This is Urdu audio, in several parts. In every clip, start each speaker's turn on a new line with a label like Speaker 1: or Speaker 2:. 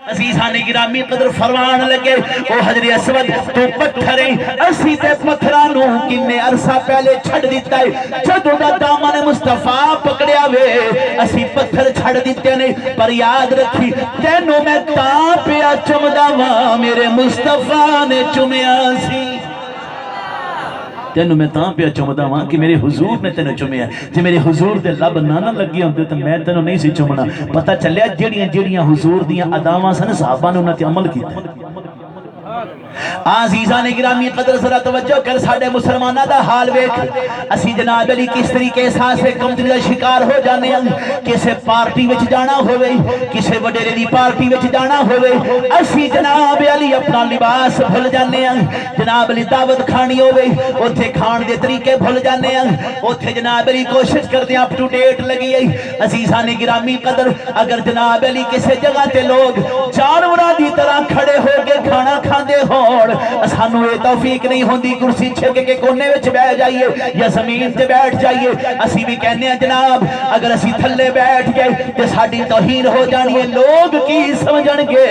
Speaker 1: عزیزان گرامی قدر فرمان لگے او حجر اسود تو پتھر اسی تے پتھرانو کنے عرصہ پہلے چھڑ دیتا ہے جدو دا دامن مصطفیٰ پکڑیا وے اسی پتھر چھڑ دیتے نہیں پر یاد رکھی تینوں میں تاں پیا چمدا واں میرے مصطفیٰ نے چمیا سی تینوں میں تاں پیا چمدا وہاں کہ میرے حضور نے تینوں چمیا جی میرے حضور دے لب نانا لگی ہوندے تو میں تینوں نہیں سی چمنا پتہ چلیا جڑیاں حضور دیاں اداواں سن صحابہ نے انہاں تے عمل کیتا عزیزان گرامی قدر ذرا توجہ کر ساڑے مسلمانہ دا حال ویکھ اسی جناب علی کس طریقے احساس سے کمتری دا شکار ہو جانے ہیں کسے پارٹی وچ جانا ہوئے کسے وڈیرے دی پارٹی وچ جانا ہوئے اسی جناب علی اپنا لباس بھول جانے ہیں جناب علی دعوت کھانی ہوئے اتھے کھان دے طریقے بھول جانے ہیں اتھے جناب علی کوشش کر دیں اپ ٹو ڈیٹ لگی ہے عزیزان گرامی قدر اگر جناب علی کسے جگہ تے لوگ جانوراں دی طرح کھڑے ہو کے کھانا کھاندے ہوں سانو یہ توفیق نہیں ہوندی کرسی چھک کے کونے وچ بیٹھ جائیے یا زمین تے بیٹھ جائیے اسی بھی کہنے ہیں جناب اگر اسی تھلے بیٹھ گئے تے ساڈی توہین ہو جانی ہے لوگ کی سمجھن گے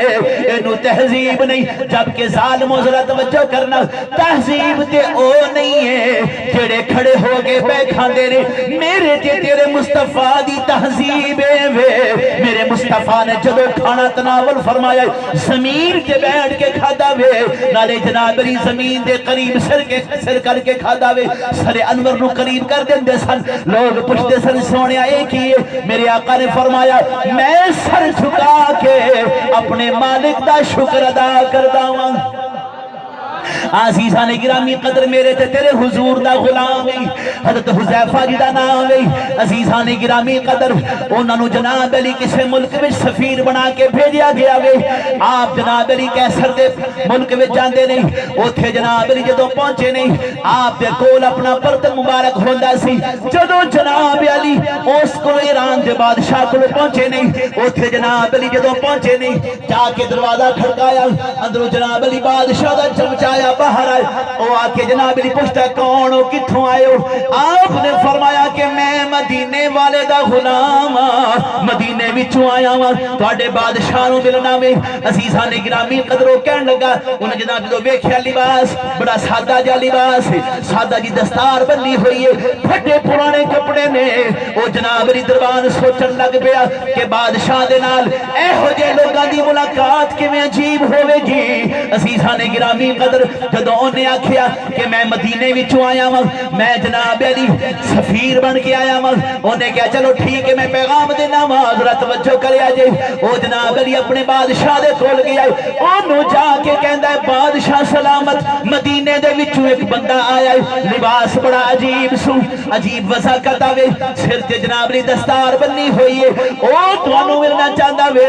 Speaker 1: اینو تہذیب نہیں جبکہ ظالمو ذرا توجہ کرنا تہذیب تے او نہیں ہے جڑے کھڑے ہو کے بیٹھاندے نے میرے تے تیرے مصطفیٰ دی تہذیب وے میرے مصطفیٰ نے جدو کھانا تناول فرمایا زمین تے بیٹھ کے کھادا وے نالے جناب علی زمین دے قریب سر کر کے کھادا وے سر انور نو قریب کر دیں دے سن لوگ پوچھتے سن سونے آئے کیے میرے آقا نے فرمایا میں سر جھکا کے اپنے مالک دا شکر ادا کردا ہوں عزیزان گرامی قدر میرے تے تیرے حضور دا غلام ہے حضرت حذیفہ جی دا نام ہے عزیزان گرامی قدر انہاں نو جناب علی کسے ملک وچ سفیر بنا کے بھیجیا گیا وے آپ جناب علی کیسر دے ملک وچ جاندے نہیں اوتھے جناب علی جدوں پہنچے نہیں آپ دے کول اپنا برتن مبارک ہوندا سی جدوں جناب علی اس کو ایران دے بادشاہ کول پہنچے نہیں اوتھے جناب علی جدوں پہنچے نہیں جا کے دروازہ کھڑکایا اندروں جناب علی بادشاہ دا چمچایا باہر آئے وہ آکے جناب علی پوچھتا کون ہو کتھوں آئے ہو آپ نے فرمایا کہ میں مدینے والے دا غلام مدینے وچوں آیا ہوں تواڈے بادشاہ نو ملنا میں عزیزان گرامی قدرو کہن لگا انہیں جناب جو ویکھیا لباس بڑا سادہ جا لباس سادہ جی دستار بنی ہوئی ہے پھٹے پرانے کپڑے نے وہ جناب علی دربان سوچن لگ پیا کہ بادشاہ دے نال اے ہو جے لوگاں دی ملاقات کیویں عجیب ہوے گی عزیزان گرامی قدر جدو انہیں آکھیا کہ میں مدینے وچوں آیا ہوں میں جناب علی سفیر بن کے آیا ہوں انہیں کہا چلو ٹھیک ہے میں پیغام دینا ہوں ذرا توجہ کرے آجے وہ جناب علی اپنے بادشاہ دے کول گیا انہوں جا کے کہندا ہے بادشاہ سلامت مدینے دے وچوں ایک بندہ آیا ہے لباس بڑا عجیب سو عجیب وضاقت آوے سر تے جناب علی دستار بنی ہوئی ہے او توانو ملنا چاہتا وے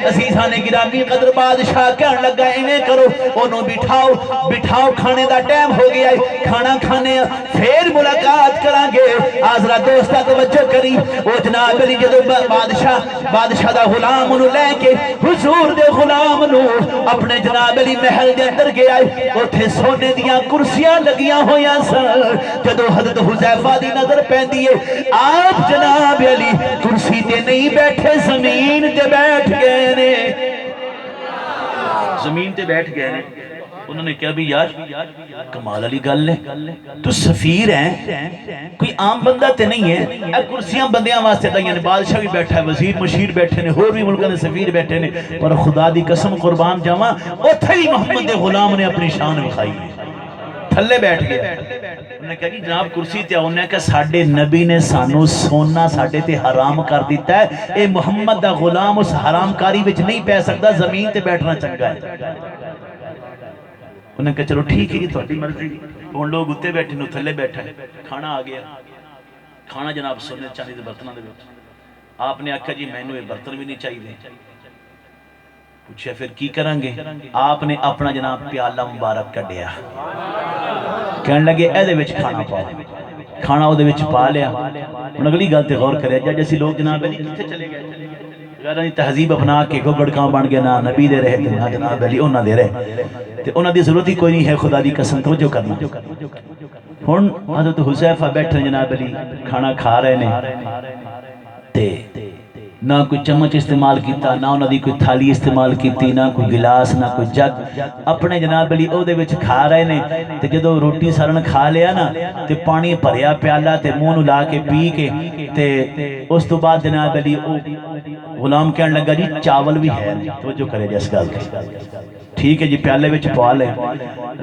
Speaker 1: عزیزان گرامی قدر بادشاہ کہن لگا ایویں کرو انہوں بٹھاؤ کھانے دا ٹائم ہو گیا ہے کھانا کھانے پھر ملاقات کرانگے آزرہ دوستہ توجہ کری وہ جناب علی جدو بادشاہ دا غلام انہوں لے کے حضور دے غلام انہوں اپنے جناب علی محل دے اندر گیا ہے وہ تھے سونے دیاں کرسیاں لگیاں ہویاں سر جدو حضرت حذیفہ دی نظر پہن دیئے آپ جناب علی کرسی تے نہیں بیٹھے زمین تے بیٹھ گئے نے زمین تے بیٹھ گئے نے انہوں نے کہا بھی یار کمال علی گل ہے تو سفیر ہیں کوئی عام بندہ تے نہیں ہے اے کرسیاں بندیاں واسطے دائیں نے بادشاہ بھی بیٹھا ہے وزیر مشیر بیٹھے نے اور بھی ملکہ نے سفیر بیٹھے نے پر خدا دی قسم قربان جاواں او تھئی محمد دے غلام نے اپنی شان بکھائی تھلے بیٹھ گیا انہوں نے کہا کہ جناب کرسی تے انہوں نے کہا ساڑھے نبی نے سانو سونا ساڑھے تے حرام کر دیتا ہے اے محمد دا غلام اس حرام کاری وچ نہیں پہ سکتا زمین تے بیٹھنا چنگا ہے انہوں نے کہا چلو ٹھیک ہے یہ تھوڑی مرضی ان لوگ اتے بیٹھے نو تھلے بیٹھا ہے کھانا آ گیا کھانا جناب سونے چاندی دے برتناں دے بیٹھا آپ نے آکھا جی میں نو یہ برتن بھی نہیں چاہیے پوچھا پھر کی کرانگے آپ نے اپنا جناب پیالہ مبارک کڈیا کہنے لگے اے دے وچ کھانا پاؤ کھانا او دے وچ پا لیا انہوں اگلی گل تے غور کرے جیسے لوگ جناب علی کتھے چلے گئے غیرانی تہذیب اپنا کے گڑکاں بن گیا نہ نبی دے رہے تھے نہ جناب علی انہاں دے رہے تے انہاں دی ضرورت ہی کوئی نہیں ہے خدا دی قسم توجہ کرنا ہن حضرت حذیفہ بیٹھے جناب علی کھانا کھا رہے نے تے نہ کوئی چمچ استعمال کیتا، نہ انہوں دی کوئی تھالی استعمال کیتی، نہ کوئی گلاس، نہ کوئی جگ، اپنے جناب علی او دے وچ کھا رہے نے۔ تے جدو روٹی سارن کھا لیا نا تے پانی بھریا پیالہ تے منہ نو لا کے پی کے تے اس تو بعد جناب علی او غلام کہنے لگا جی چاول بھی ہے، توجہ کرے جس گل تے، ٹھیک ہے جی پیالے وچ پوا لے۔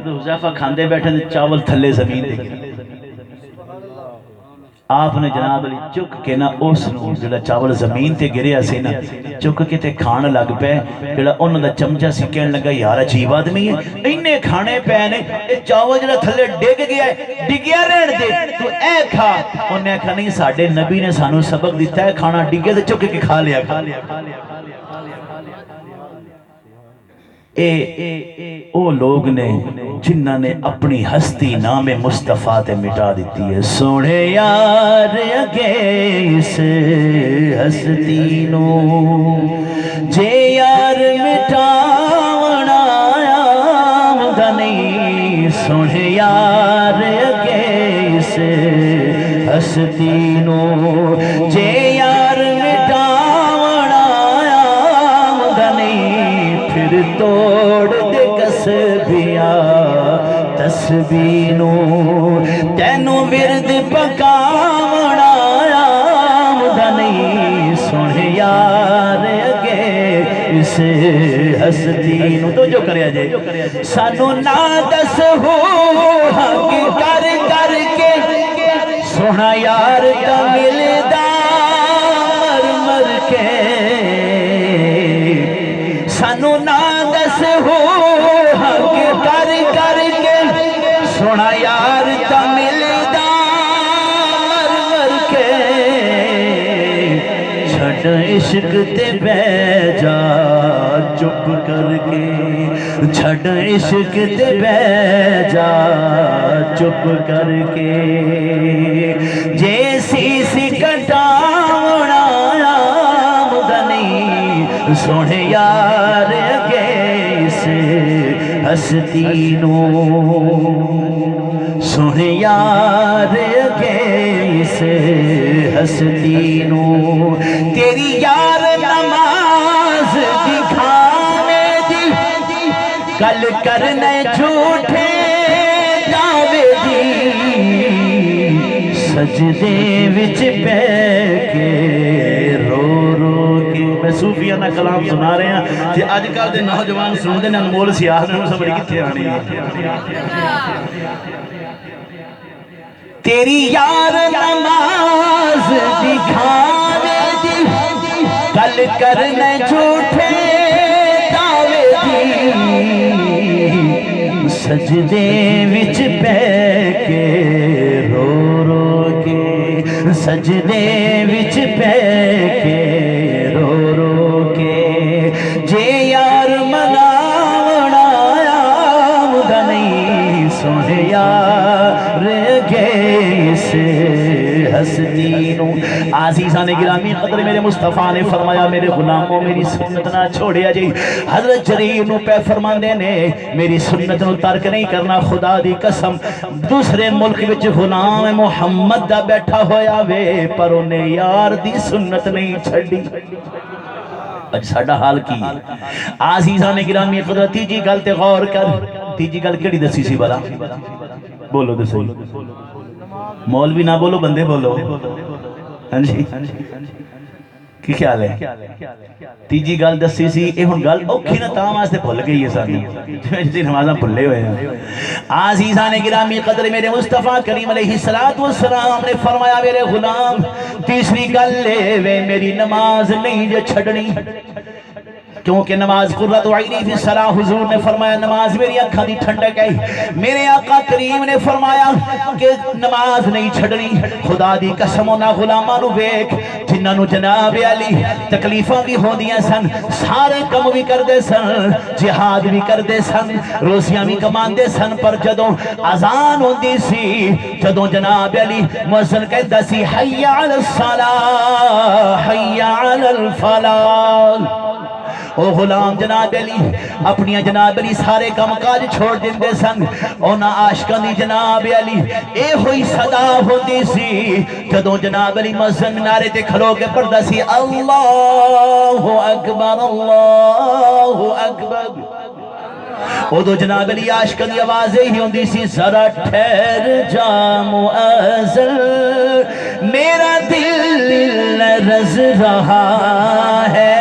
Speaker 1: تو حذیفہ کھاندے بیٹھے تے چاول تھلے زمین دے گرے، آپ نے جناب علی چک کے نا اس نو جڑا چاول زمین تے گریا سی نا چک کے تے کھان لگ پے، جڑا انہوں دا چمچہ سی کہنے لگا یار عجیب آدمی ہے، انہیں کھانے پے نے، اے چاول جڑا تھلے ڈگ گیا ہے، ڈگیا رہن دے تو اے کھا۔ انہیں کہا نہیں ساڑھے نبی نے سانو سبق دیتا ہے کھانا ڈگے تے چک کے کھا لیا۔ او لوگ نے جنہ نے اپنی ہستی نام مصطفیٰ تے مٹا دیتی ہے۔ سوڑے یار اگے اس ہستی نو جے یار مٹاونا آمدہ نہیں، سوڑے یار اگے اس ہستی نو جے یار مٹاونا آمدہ نہیں، پھر توڑ دے کسبیاں تسبینو تینو ورد پکاونا آمدہ نہیں، سن یار اگے اس ہستی تو جو کریا جائے سانو نہ دس ہو حق کر کر کے سونا یار دا ملدا مر مر کے، سانو نہ دس ہو حق کر کر کے سونا یار دا ملدا مر مر کے، چھڑ عشق تے بہ جا چپ کر کے، چھڑ عشق تے بہ جا چپ کر کے، جیسی سی کٹاونا آمدہ نہیں، سونے یار اگے اس ہستی نو، سونے یار اگے اس ہستی نو، تیری یار نماز دکھاوے دی کل کرنے جھوٹے دعوے دی، سجدے وچ پہ کے رو رو کے۔ میں صوفیانہ کلام سنا رہے ہیں کہ آج کل دے نوجوان سن دے انمول سیاہ نے سمجھ کتنے آنی ہے۔ تیری یار نماز دکھاوے دی کل کرنے جھوٹے دعوے دی، سجدے وچ پہ کے رو رو کے، سجدے وچ پہ کے رو رو کے، جے یار مناونا آمدہ نہیں، سونے یار گے اس ہستی نو۔ عزیزان گرامی قدر میرے مصطفیٰ نے فرمایا میرے غلاموں میری سنت نہ چھوڑیا جی، حضرت جریر نو پہ فرماندے نے میری سنت نو ترک نہیں کرنا، خدا دی قسم دوسرے ملک وچ غلام محمد دا بیٹھا ہویا وے پر انہیں یار دی سنت نہیں چھڑی۔ اج ساڈا حال کی عزیزان گرامی قدر تیجی گل تے غور کر، تیجی گل کیڑی دسی سی بلا بولو دسو، مولوی نہ بولو بندے بولو، ہاں جی کی خیال ہے؟ تیجی گل دسی سی اے ہن گل اوکھی نہ تاں واسطے بھول گئی ہے سانی جی نمازاں بھلے ہوئے ہیں۔ عزیزان گرامی قدر میرے مصطفیٰ کریم علیہ السلام نے فرمایا میرے غلام تیسری گل لے وے میری نماز نہیں جو چھڑنی، کیونکہ نماز قرۃ عینی فی الصلاۃ، حضور نے فرمایا نماز میری آنکھاں دی ٹھنڈک ہے، میرے آقا کریم نے فرمایا کہ نماز نہیں چھڑنی۔ خدا دی قسم انہاں غلاماں نو ویکھ جنہاں نو جناب علی تکلیفاں بھی ہوندیاں سن، سارے کم بھی کردے سن، جہاد بھی کردے سن، روزیاں بھی کماندے سن، پر جدوں اذان ہوندی سی، جدوں جناب علی مؤذن کہندا سی حی علی الصلاۃ حی علی الفلاح، او غلام جناب علی اپنی جناب علی سارے کام کاج چھوڑ دیندے سن اونا عاشقاں دی جناب علی اے ہوئی صدا ہوندی سی جدوں جناب علی مؤذن منارے تے کھلو کے پڑھدا سی اللہ اکبر اللہ اکبر ادو جناب علی عاشقاں دی آوازیں ہی ہوندی سی ذرا ٹھہر جا مؤذن میرا دل لرز رہا ہے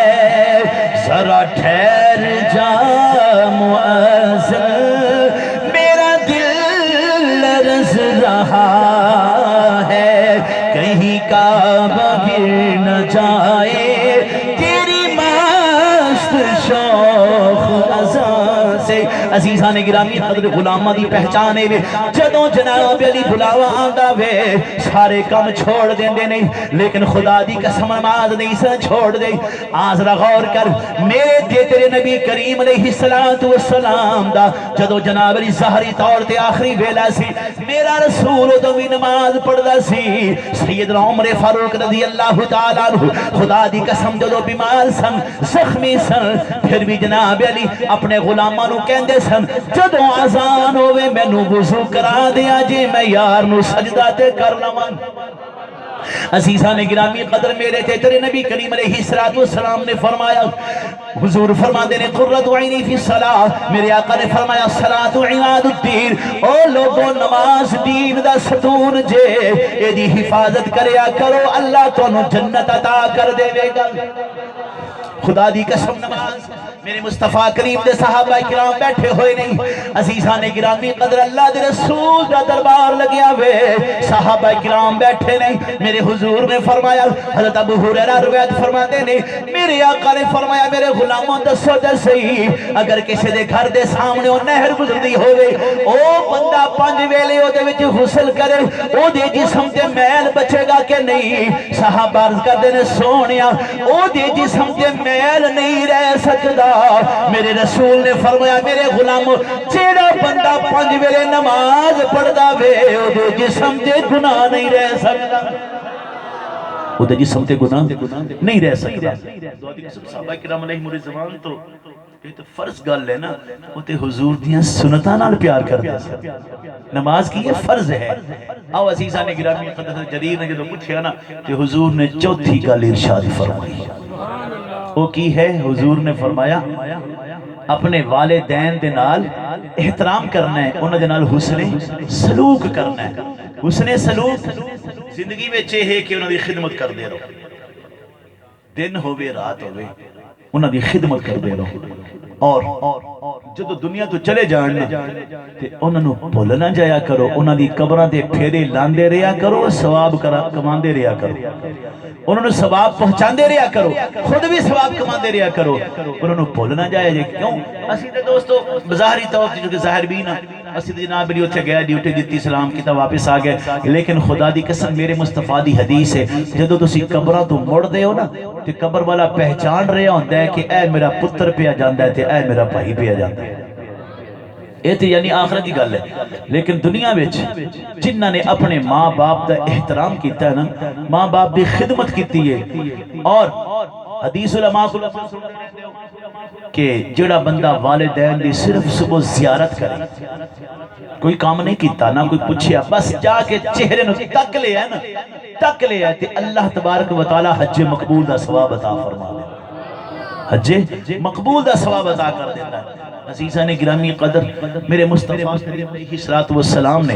Speaker 1: ذرا ٹھہر جا مؤذن میرا دل لرز رہا ہے کہیں کعبہ گر نہ جائے تیری مست شوق اذان سے عزیزان گرامی قدر غلامہ دی پہچانے وے جدوں جناب علی بلاوا آندا وے سارے کام چھوڑ دیندے نہیں لیکن خدا دی قسم نماز نہیں سا چھوڑ دے آج ذرا غور کر میرے تے تیرے نبی کریم علیہ السلام دا جدوں جناب علی ظاہری طور تے آخری ویلا سی میرا رسول ادوں بھی نماز پڑھدا سی سیدنا عمر فاروق رضی اللہ تعالی عنہ خدا دی قسم جدوں بیمار سن زخمی سن پھر بھی جناب علی اپنے غلاماں نو کہندے سن جدوں اذان ہوے مینوں وضو کرا دیا جے میں یار نو سجدہ تے کر لواں عزیزان گرامی قدر میرے تے تیرے نبی کریم علیہ السلام نے فرمایا حضور فرماندے نے قرۃ عینی فی الصلاۃ میرے آقا نے فرمایا الصلاۃ عماد الدین او لوگوں نماز دین دا ستون جے اے دی حفاظت کریا کرو اللہ تانوں جنت عطا کر دے گا خدا دی قسم نماز میرے مصطفیٰ کریم دے صحابہ کرام بیٹھے ہوئے نہیں عزیزان گرامی قدر اللہ دے رسول دا دربار لگیا ہوئے صحابہ کرام بیٹھے نہیں میرے حضور نے فرمایا حضرت ابو ہریرہ روایت فرماتے نے میرے آقا نے فرمایا میرے غلاموں دسو صحیح اگر کسی دے گھر دے سامنے او نہر گزردی ہوئے او بندہ 5 ویلے او دے وچ غسل کرے او دے جسم تے میل بچے گا کہ نہیں صحابہ عرض کردے نے سونیا او دے جسم تے میل نہیں رہ سکدا میرے رسول نے فرمایا میرے غلام جیڑا بندہ 5 ویلے نماز پڑھدا وے او دے جسم تے گناہ نہیں رہ سکدا او دے جسم تے گناہ نہیں رہ سکدا صحابہ کرام علیہ الرضوان تو یہ تو فرض گل ہے نا وہ تے حضور دیاں سنتاں نال پیار کردا سی نماز کی یہ فرض ہے آو عزیزان گرامی قدر جریر نے جو پوچھیا نا تے حضور نے چوتھی گل ارشاد فرمائی وہ کی ہے حضور نے فرمایا اپنے والدین دے نال احترام کرنا ہے انہاں دے نال حسن سلوک کرنا ہے حسن سلوک زندگی میں چاہے کہ انہاں دی خدمت کر دے رہو دن ہوئے رات ہوئے انہاں دی خدمت کر دے رہو اور جدو دنیا تو چلے جان تے انہاں نو بھول نہ جایا کرو انہاں دی قبراں تے پھیرے لاندے رہیا کرو ثواب کماندے رہیا کرو انہوں نے ثواب پہنچاندے رہیا کرو خود بھی ثواب کماندے رہیا کرو انہوں نے بھولنا جائے جے کیوں اسی تے دوستو بظاہری طور تے جو کہ ظاہر بھی نہ اسی تے جناب علی اوتھے گیا ڈیوٹی دتی سلام کیتا واپس آ گئے لیکن خدا دی قسم میرے مصطفیٰ دی حدیث ہے جدوں تسی قبراں تو مڑ دے ہو نا تے قبر والا پہچان رہا ہوندا ہے کہ اے میرا پتر پیا جاندا ہے تے اے میرا بھائی پیا جاندا ہے یہ تو یعنی آخرت کی گل ہے لیکن دنیا وچ جنہاں نے اپنے ماں باپ دا احترام کیتا ہے نا ماں باپ دی خدمت کیتی ہے اور حدیث علماء کو کہ جڑا بندہ والدین دی صرف صبح زیارت کرے کوئی کام نہیں کیتا نہ کوئی پوچھیا بس جا کے چہرے نو تک لے ہے نا تک لے ہے تے اللہ تبارک و تعالی حج مقبول دا ثواب عطا فرما دے حج مقبول دا ثواب عطا کر دیتا ہے عزیزان گرامی قدر میرے مصطفیٰ علیہ السلام نے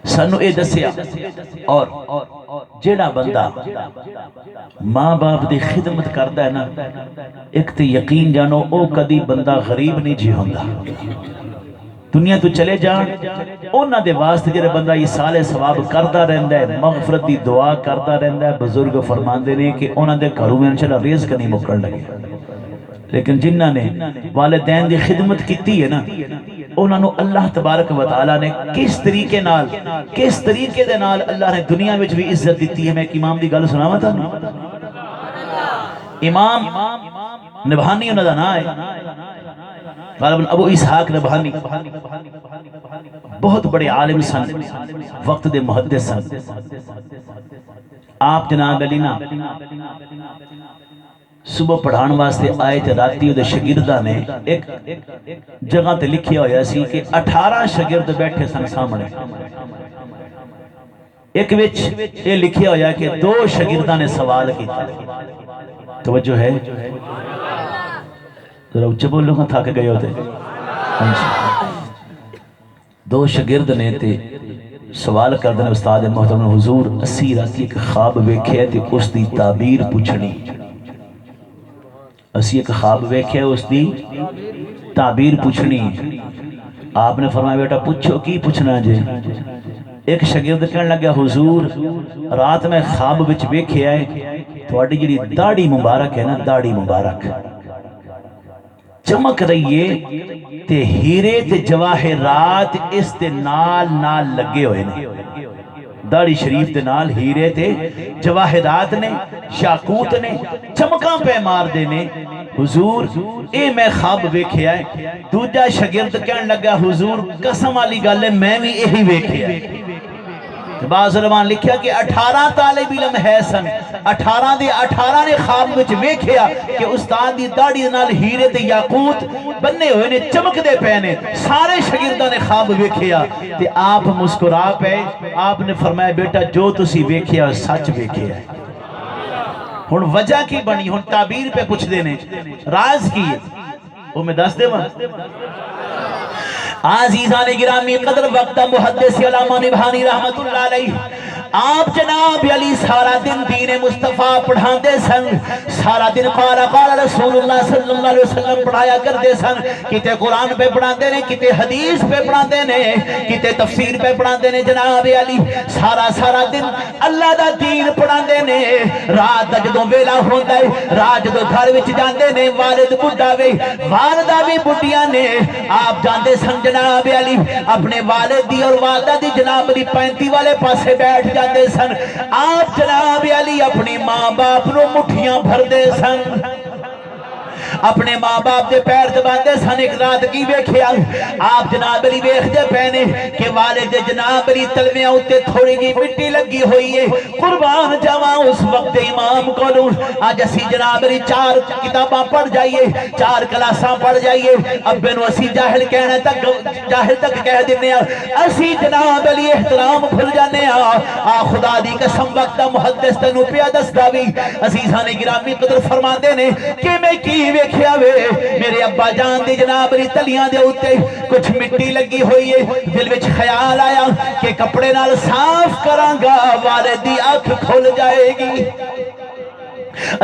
Speaker 1: سانو اے دسیا اور جیڑا بندہ ماں باپ دی خدمت کردا ہے نا ایک تے یقین جانو او کدی بندہ غریب نہیں جی ہوندا دنیا تو چلے جان انہاں دے واسطے جڑا بندہ یہ سالے ثواب کردا رہندا ہے مغفرت دی دعا کردا رہندا ہے بزرگ فرماندے نے کہ انہاں دے گھروں میں انشاءاللہ رزق نہیں مکن لگے لیکن جنہاں نے والدین دی خدمت کیتی ہے نا انہاں نو اللہ تبارک و تعالی نے کس طریقے دے نال اللہ نے دنیا وچ بھی عزت دیتی ہے میں ایک امام دی گل سناواں تانوں امام نبھانی انہاں دا نام ہے غالباً ابو اسحاق نبھانی بہت بڑے عالم سن وقت دے محدث سن آپ جناب علی نا صبح پڑھان واسطے آئے تے راتی دے شاگرداں نے ایک جگہ تے لکھیا ہویا سی کہ 18 شاگرد بیٹھے سن سامنے، ایک وچ یہ لکھیا ہویا کہ 2 شاگرداں نے سوال کیتا. توجہ ہے ذرا اچھے بولو گا تھک گئے ہوتے. 2 شاگرد نے تے سوال کردے نے استاد محترم حضور اسی راتی ایک خواب ویکھیا تے اس دی تعبیر پوچھنی. اسی ایک خواب ویکھیا اس دی تعبیر پوچھنی. آپ نے فرمایا بیٹا پوچھو کی پوچھنا جے. ایک شاگرد کہنے لگا حضور رات میں خواب وچ ویکھیا ہے تہاڈی جڑی داڑھی مبارک ہے نا، داڑھی مبارک چمک رہی ہے تے ہیرے تے جواہرات اس دے نال نال لگے ہوئے نے. داڑھی شریف دے نال ہیرے تے جواہرات نے، شاکوت نے، چمکاں پہ مار دے نے. حضور اے میں خواب ویکھیا ہے. دوجا شاگرد کہنے لگا حضور قسم والی گل ہے میں بھی یہی ویکھیا ہے. بعض علماء لکھیا کہ 18 طالب علم ہے سن، 18 دے 18 نے خواب وچ ویکھیا کہ استاد دی داڑھی نال ہیرے تے یاقوت بننے ہوئے نے، چمک دے پے نے. سارے شاگرداں نے خواب ویکھیا تے آپ مسکرا پے. آپ نے فرمایا بیٹا جو تسی ویکھیا سچ ویکھیا ہے. ہن وجہ کی بنی، ہن تعبیر پہ پوچھ دے نے راز کی ہے وہ میں دس دے وہاں. عزیزان گرامی قدر وقت محدث علامہ نبھانی رحمت اللہ علیہ آپ جناب علی سارا دن دین مصطفیٰ پڑھان دے سن. سارا دن قال رسول اللہ صلی اللہ علیہ وسلم پڑھایا کر دے سن. کتے قرآن پہ پڑھان دے نے، کتے حدیث پہ پڑھان دے نے، کتے تفسیر پہ پڑھان دے نے. جناب علی سارا دن اللہ دا دین پڑھان دے نے. رات دا جدوں ویلا ہوندا ہے، رات جدوں گھر وچ جاندے نے، والد بڈھا وے والدہ بھی بڈھیاں نے. آپ جاندے سن جناب علی اپنے والد دی اور والدہ دی جناب علی 35 والے پاسے بیٹھ جاندے سن. آپ جناب علی اپنی ماں باپ نو مٹھیاں بھر دے سن، اپنے ماں باپ دے پیر دباندے سن. ایک رات کی ویکھیا آپ جناب علی ویکھدے پینے کہ والد جناب علی تلویاں اُتے تھوڑی جی مٹی لگی ہوئی ہے. قربان جاواں اس وقت امام کولوں اج اسی جناب علی 4 کتاباں پڑھ جائیے، 4 کلاساں پڑھ جائیے. ابے نو اسی جاہل کہنا تک جاہل تک کہہ دینے اسی جناب علی احترام بھول جانے. خدا دی قسم وقت محدث تینوں پیا دسدا وی عزیزان گرامی قدر فرماندے نے کہ میں کی ویکھیا وے میرے ابا جان دی جناب علی تلیاں دے اوتے کچھ مٹی لگی ہوئی ہے. دل وچ خیال آیا کہ کپڑے نال صاف کراں گا والد دی آنکھ کھل جائے گی.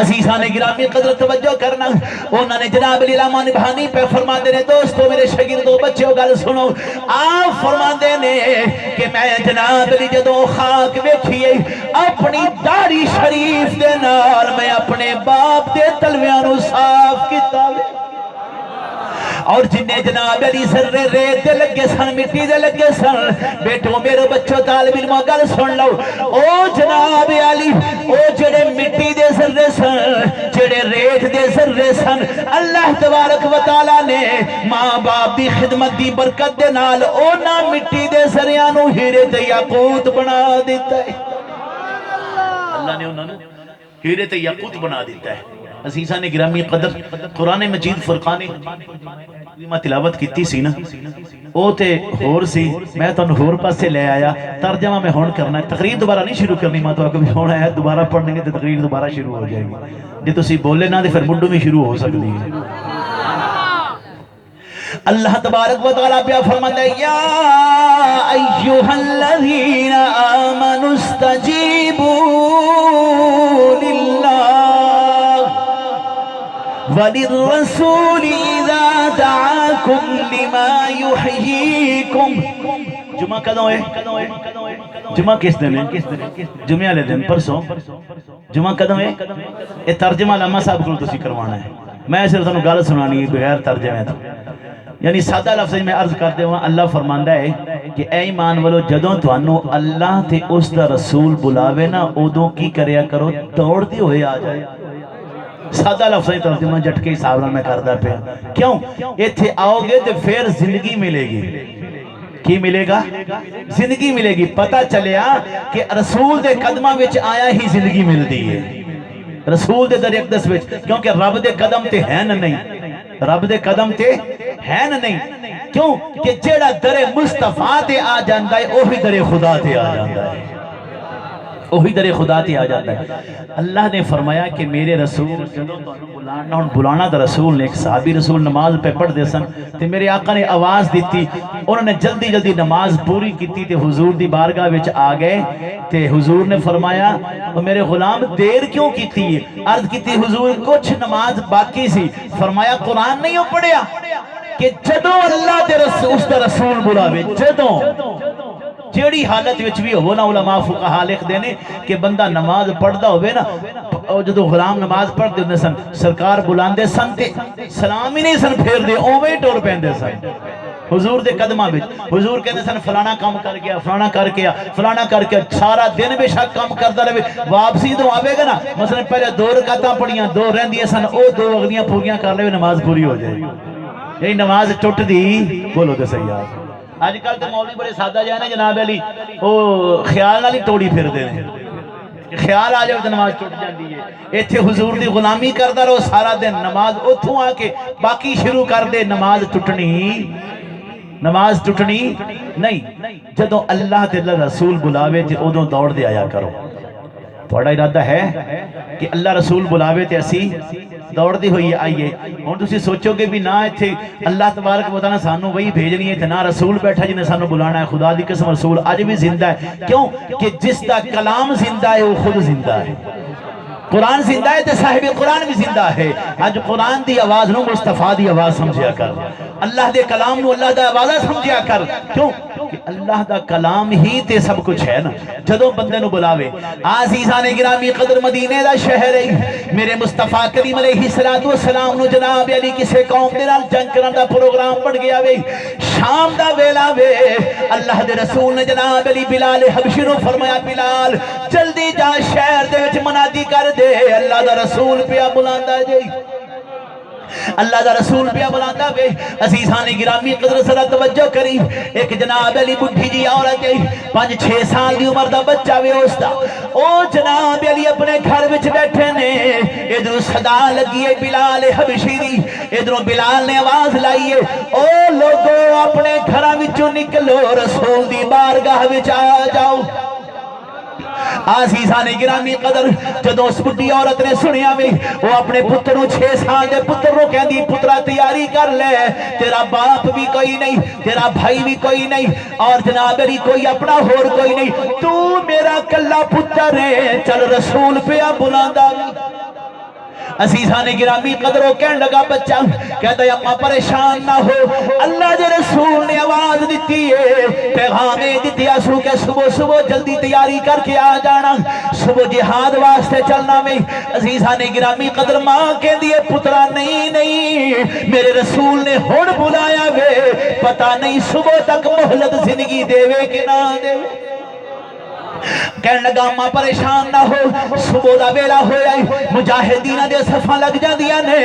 Speaker 1: عزیزان گرامی قدر توجہ کرنا انہوں نے جناب علی علامہ نبھانی پہ فرماندے نے دوستو میرے شاگردو بچیو گل سنو. آپ فرماندے نے کہ میں جناب علی جدوں خاک ویکھیے اپنی داڑھی شریف دے نال میں اپنے باپ دے تلویاں نو صاف کیتا اور جنہیں جناب علی ذرے ریت دے لگے سن، مٹی دے لگے سن. بیٹو میرے بچوں طالب علموں گل سن لو. او جناب علی او جڑے مٹی دے ذرے سن، جڑے ریت دے ذرے سن، اللہ تبارک و تعالی نے ماں باپ دی خدمت دی برکت دے نال اونا مٹی دے ذریعہ نو ہیرے تے یاقوت بنا دیتا ہے. اللہ نے انہوں نے ہیرے تے یاقوت بنا دیتا ہے. عزیزان گرامی قدر قرآن مجید فرقان میں تلاوت کیتی سی نا او تے ہور سی، میں تو ہور پاسے لے آیا. ترجمہ میں ہون کرنا ہے، تقریر دوبارہ نہیں شروع کرنی. میں تو آگے بھی ہونا ہے دوبارہ پڑھنے گے تو تقریر دوبارہ شروع ہو جائے گی. جی تسی بولے نہ دے پھر مڈو بھی شروع ہو سکتی ہے. اللہ تبارک و تعالیٰ پہ فرماتا ہے یا ایوہا الذین آمنوا استجیبوا للہ وَلِلرَّسُولِ إِذَا دَعَاكُمْ لِمَا يُحْيِيكُمْ. جمعہ کدوں ہے؟ جمعہ کس دن ہے؟ جمعہ لے دن پرسوں. جمعہ کدوں ہے؟ یہ ترجمہ علامہ صاحب کو تسی کروانا ہے. میں صرف تنوں گل سنانی بغیر ترجمے تو یعنی سادہ لفظ میں عرض کرتے ہوں. اللہ فرماندہ ہے کہ اے ایمان والو جدوں تانوں اللہ تے اس دا رسول بلاوے نا ادوں کی کریا کرو دوڑدے ہوئے آ جائے. سادہ لفظ ترجمہ جھٹ کے حساب میں کردا پیا. کیوں ایتھے آؤ گے تو پھر زندگی ملے گی. کی ملے گا؟ زندگی ملے گی. پتہ چلیا کہ رسول دے قدمہ وچ آیا ہی زندگی ملدی ہے. رسول دے در اقدس وچ، کیونکہ رب دے قدم تے ہے نہ نہیں، رب دے قدم تے ہے نہ نہیں، کیوں کہ جیڑا در مصطفیٰ تے آ جاندہ ہے اوہی در خدا تے آ جاندہ ہے، اوہی در خدا تے آ جاتا ہے۔ اللہ نے فرمایا کہ میرے رسول جدوں تانوں بلانا دا رسول نے، ایک صحابی رسول نماز پہ پڑھ دے سن تے میرے آقا نے آواز دیتی، انہوں نے جلدی جلدی نماز پوری کیتی تے حضور دی بارگاہ وچ آ گئے تے حضور نے فرمایا میرے غلام دیر کیوں کیتی ہے؟ عرض کیتی حضور کچھ نماز باقی سی۔ فرمایا قرآن نہیں ہو پڑھیا کہ جدوں اللہ دے رسول اس دا رسول بلاوے، جدوں جیڑی حالت وچ بھی ہو نا، علماء فقہا لکھ دینے کہ بندہ نماز پڑھدا ہوئے نا، جدو غلام نماز پڑھتے ہوندے سن سرکار بلاندے سن تے سلام ہی نہیں سن پھیر دے، اوویں ٹر پیندے سن حضور دے قدماں وچ۔ حضور کہندے سن فلانا کام کر گیا، فلانا کر گیا، فلانا کر کے سارا دن بے شک کام کردا رہے، واپسی تو آوے گا نا، مثلا پہلے 2 رکعتاں پڑھیاں 2 رہندیاں سن، او 2 اگلیاں پوریاں کر لے نماز پوری ہو جائے، یہی نماز ٹوٹ دی بولو تے صحیح آ۔ آج کل تو مولوی بڑے سادہ جائے نا جناب علی، وہ خیال نال ہی توڑی پھر دے خیال آ جائے تو نماز ٹوٹ جاتی ہے۔ ایتھے حضور دی غلامی کردا رہو سارا دن، نماز اتھوں آ کے باقی شروع کر دے، نماز ٹوٹنی نہیں۔ جدوں اللہ تے رسول بلاوے تے ادوں دوڑ دے آیا کرو۔ تھوڑا ارادہ ہے کہ اللہ رسول بلاوے تے اسی دوڑ دی ہوئی آئیے۔ ہن تسی سوچو گے بھی نہ ایتھے اللہ تبارک و تعالیٰ سانو وہی بھیجنی ہے تے نہ رسول بیٹھا جنہیں سانو بلانا ہے، خدا دی قسم رسول اج بھی زندہ ہے، کیوں کہ جس دا کلام زندہ ہے وہ خود زندہ ہے۔ قرآن زندہ ہے تے صاحب قرآن بھی زندہ ہے۔ اج قرآن دی آواز نو مصطفیٰ دی آواز سمجھیا کر، اللہ دے کلام نو اللہ دا آواز سمجھیا کر، کیوں کہ اللہ دا کلام ہی تے سب کچھ ہے نا۔ جدوں بندے نو بلاوے عزیزان گرامی قدر مدینے دا شہر ہے، میرے مصطفیٰ کریم علیہ السلام نو جناب علی کسے قوم دے نال جنگ کرن دا پروگرام بن گیا وے، شام دا ویلا وے، اللہ دے رسول نے جناب علی بلال حبشی نو فرمایا بلال جلدی جا شہر دے وچ منادی کر دے، اللہ دا رسول پیا بلاندا جے، اللہ دا رسول پیا بلاندا وے۔ عزیزان گرامی قدر ذرا توجہ کری، ایک جناب علی بڈھی جی عورت ہے، 5-6 سال دی عمر دا بچہ وے اس دا، او جناب علی اپنے گھر وچ بیٹھے نے، ادھر صدا لگی ہے بلال حبشی دی، ادھر بلال نے آواز لائی ہے او لوگو اپنے گھراں وچوں نکلو، رسول دی بارگاہ وچ آ جاؤ۔ عزیزان گرامی قدر جدوں اس بڈھی عورت نے سنیا وے، وہ اپنے پتر نو 6 سال دے پتر نو کہندی پترا تیاری کر لے، تیرا باپ بھی کوئی نہیں، تیرا بھائی بھی کوئی نہیں، اور جناب علی کوئی اپنا ہور کوئی نہیں، تو میرا کلا پتر ہے، چل رسول پہ بلاندا۔ عزیزان گرامی قدر وہ کہنے لگا بچہ کہتا ہے اما پریشان نہ ہو، اللہ دے رسول نے آواز دیتی ہے، پیغام دیتی آسو کہ صبح صبح جلدی تیاری کر کے آ جانا، صبح جہاد واسطے چلنا میں۔ عزیزان گرامی قدر ماں کہہ دیئے پترا نہیں میرے رسول نے ہوڑ بلایا وے، پتہ نہیں صبح تک مہلت زندگی دے وے کہ نہ دے وے۔ کہنے لگا ماں پریشان نہ ہو، صبح دا ویلا ہویا ہے، مجاہدین دے صفحہ لگ جاندیاں نے،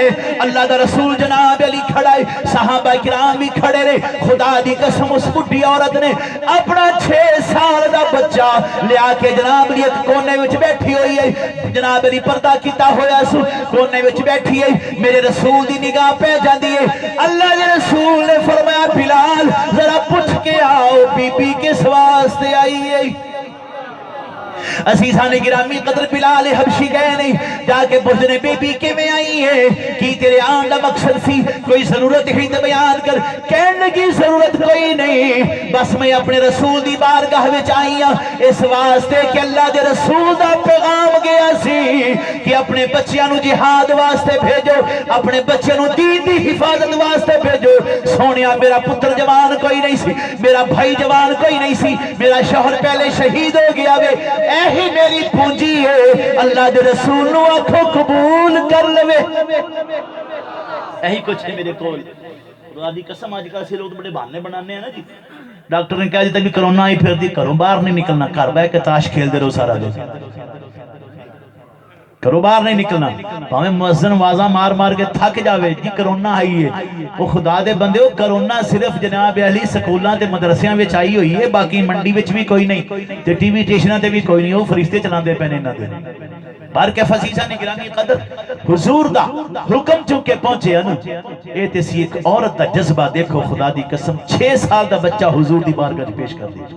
Speaker 1: اللہ دا رسول جناب علی کھڑا ہے، صحابہ کرام بھی کھڑے رہے، خدا دی قسم اس بڈھی عورت نے اپنا 6 سال دا بچہ لیا کے جناب علی ایک کونے وچ بیٹھی ہوئی ہے، جناب علی پردہ کیتا ہویا سو کونے وچ بیٹھی ہے، میرے رسول دی نگاہ پہ جاندی ہے، اللہ دے رسول نے فرمایا بلال ذرا پوچھ کے آؤ بی بی کس واسطے آئی ہے۔ عزیزان گرامی قدر بلال حبشی گئے نہیں، جا کے پوچھنے بی بی کے میں آئی ہے کی تیرے آن دا مقصد سی، کوئی ضرورت ہی تو بیان کر، کہنے کی ضرورت کوئی نہیں، بس میں اپنے رسول دی بارگاہ وچ آئی ہاں اس واسطے کہ اللہ دے رسول دا پیغام گیا سی کہ اپنے بچیاں نو جہاد واسطے بھیجو، اپنے بچیاں نو دین دی حفاظت واسطے بھیجو۔ سونیا میرا پتر جوان کوئی نہیں سی، میرا بھائی جوان کوئی نہیں سی، میرا شوہر پہلے شہید ہو گیا وے، ایہی میری پونجی ہے، اللہ دے رسول نو آنکھوں قبول کر لوے، ایہی کچھ ہے میرے کول۔ خدا دی قسم آج کل سے لوگ بڑے بہانے بنانے ہیں نا جی، ڈاکٹر نے کہا جی تک بھی کرونا ہی پھر دی کرو، باہر نہیں نکلنا، گھر بیٹھ کے تاش کھیل دے رہو سارا دن، کرو باہر نہیں نکلنا، ہمیں مؤذن واضح مار مار کے تھک جاوے جی کرونا آئی ہے، وہ خدا دے بندے ہو کرونا صرف جناب علی سکولاں تے مدرسیاں وچ آئی ہوئی ہے، باقی منڈی وچ بھی کوئی نہیں تے ٹی وی سٹیشناں تے بھی کوئی نہیں، وہ فرشتے چلاندے پے نے انہاں دے۔ بار کے فسیسہ نے گرامی قدر حضور دا حکم چونکہ پہنچے نا اے تیسی ایک عورت دا جذبہ دیکھو خدا دی قسم 6 سال دا بچہ حضور دی بارگاہ پیش کر دی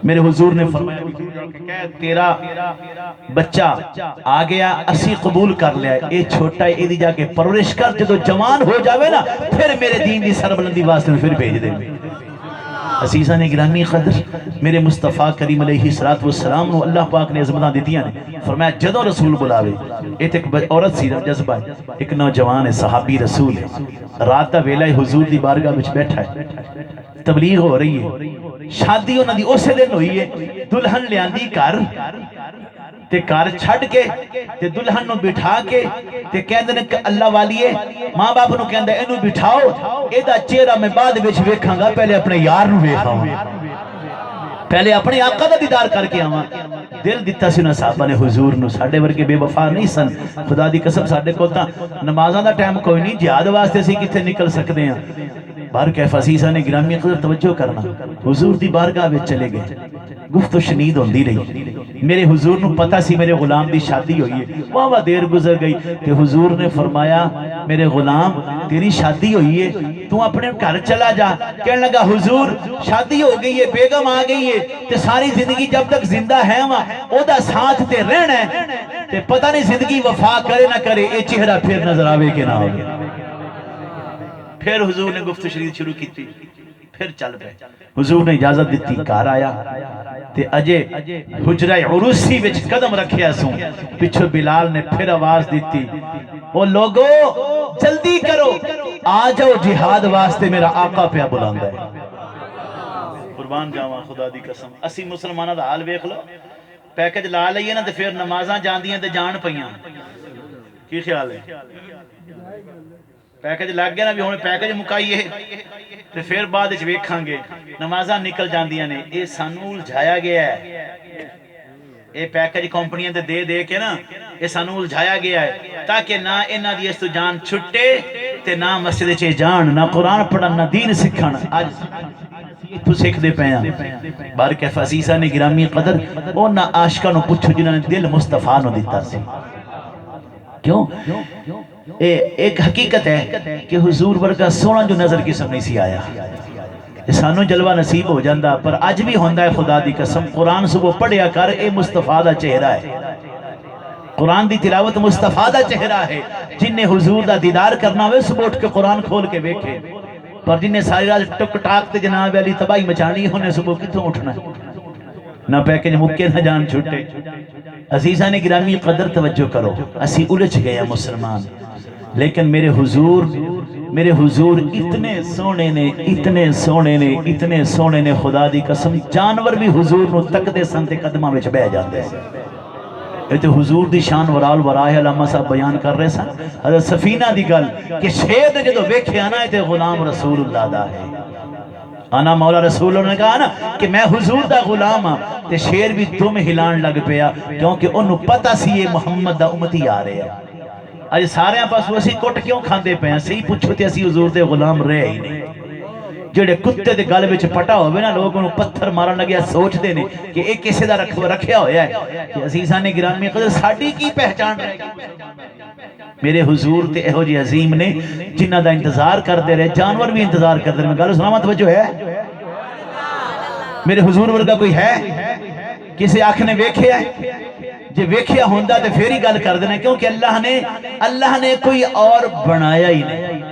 Speaker 1: میرے حضور نے فرمایا کہ تیرا بچہ آ گیا اسی قبول کر لیا اے چھوٹا ہے ایدی جا کے پرورش کر جدو جوان ہو جاوے نا پھر میرے دین دی سربلندی واسطے پھر بھیج دے عزیزہ نے گرامی قدر میرے مصطفیٰ کریم علیہ السلام نو اللہ پاک نے عظمتاں دیتیاں نے فرمایا جدو رسول بلاوے ایک عورت سی جذبہ ہے ایک نوجوان ہے صحابی رسول ہے رات دا ویلہ حضور دی بارگاہ وچ بیٹھا ہے تبلیغ ہو رہی ہے شادی انہاں دی اسے دن ہوئی ہے دلہن لیاندی کر تے کار چھڑ کے تے دلہن نو بٹھا کے تے کہندے نے اللہ والیے ماں باپ نو کہندے اینو بٹھاؤ ایدا چہرہ میں بعد وچ ویکھاں گا پہلے اپنے یار نو ویکھاں پہلے اپنے آقا دا دیدار کر کے آواں دل دیتا سی نا صحابہ نے حضور نو ساڈے ورگے بے وفا نہیں سن خدا دی قسم ساڈے کول تاں نمازاں دا ٹائم کوئی نہیں جہاد واسطے سی کتے نکل سکدے ہیں بار کیف عزیزہ نے گرامی قدر توجہ کرنا حضور دی بارگاہ میں چلے گئے گفت و شنید ہوندی رہی میرے حضور نو پتہ سی میرے غلام دی شادی ہوئی ہے واہ دیر گزر گئی کہ حضور نے فرمایا میرے غلام تیری شادی ہوئی ہے تو اپنے گھر چلا جا کہنے لگا حضور شادی ہو گئی ہے بیگم آ گئی ہے تے ساری زندگی جب تک زندہ ہے وہاں او دا ساتھ تے رہنا ہے تے پتہ نہیں زندگی وفا کرے نہ کرے اے چہرہ پھر نظر آوے کہ نہ ہوگی پھر حضور نے گفت شریف شروع کی تھی پھر چل پہ حضور نے اجازت دیتی کار آیا تے اجے حجرہ عروسی وچ قدم رکھیا سوں پچھو بلال نے پھر آواز دیتی وہ لوگو جلدی کرو آ جاؤ جہاد واسطے میرا آقا پہ بلاندا ہے قربان جاواں خدا دی قسم اسی مسلمانہ دا حال ویکھ لو پیکج لا لئیے نا تے پھر نمازاں جاندیاں تے جان پیاں کی خیال ہے پیکج لگ گیا نا بھی ہونے پیکج مکائیے تو پھر بعد ویکھاں گے نمازاں نکل جاندیاں نے اے سانو الجھایا گیا ہے اے پیکج کمپنیاں دے دے کے نا اے سانو الجھایا گیا ہے تاکہ نہ انہاں دی اس تو جان چھٹے تے نہ مسجد چ جان نہ قرآن پڑھن نہ دین سکھن اج تو سکھ دے پے ہیں بار کیف عزیزہ نے گرامی قدر او نہ عاشقاں نو پوچھو جنہاں نے دل مصطفیٰ نو دیتا سی کیوں ایک حقیقت ہے کہ حضور ورگا سونا جو نظر کی سامنے سی آیا سانو جلوہ نصیب ہو جاندہ پر اج بھی ہوندہ ہے خدا دی قسم قرآن صبح پڑھیا کر اے مصطفیٰ دا چہرہ ہے قرآن دی تلاوت مصطفیٰ دا چہرہ ہے جن نے حضور دا دیدار کرنا ہوئے صبح اٹھ کے قرآن کھول کے بیکھے پر جن نے ساری رات ٹک ٹاک تے جناب علی تباہی مچانی ہونے صبح کتوں اٹھنا ہے نہ پیکج مکے نہ جان چھوٹے عزیزہ نے گرامی قدر توجہ کرو اسی الجھ گیا مسلمان لیکن میرے حضور اتنے سونے نے اتنے سونے نے اتنے سونے نے خدا دی قسم جانور بھی حضور نو تک دے سنتے قدمہ وچ بہ جاندے اے تے حضور دی شان ورال ورائے علامہ صاحب بیان کر رہے سن حضرت سفینہ دی گل کہ شیر نے جدو ویکھے آنا ہے تے غلام رسول اللہ دا ہے آنا مولا رسول اللہ نے کہا نا کہ میں حضور دا غلام ہاں تے شیر بھی دم ہلان لگ پیا کیونکہ انہوں پتہ سی یہ محمد دا امتی آ رہے ہیں آج سارے ہیں پاس وہ اسی کٹ کیوں کھاندے پہ ہیں صحیح پوچھو تے اسی حضور دے غلام رہے ہی نہیں جڑے کتے دے گل وچ پٹا ہوئے نا لوگوں پتھر مارن لگیا سوچ دے نے کہ ایک کسے دا رکھیا ہویا ہے کہ عزیزہ نے گرامی قدر ساڑی کی پہچان رہے گی میرے حضور تے اہو جی عظیم نے جنہ دا انتظار کر دے رہے جانور بھی انتظار کر دے رہے میں گالو سلامت وجہ ہے میرے حضور ورگا کوئی ہے کسی آنکھ نے ویکھیا ہے جے ویکھیا ہوندہ تے پھر ہی گل کر دینا کیونکہ اللہ نے کوئی اور بنایا ہی نہیں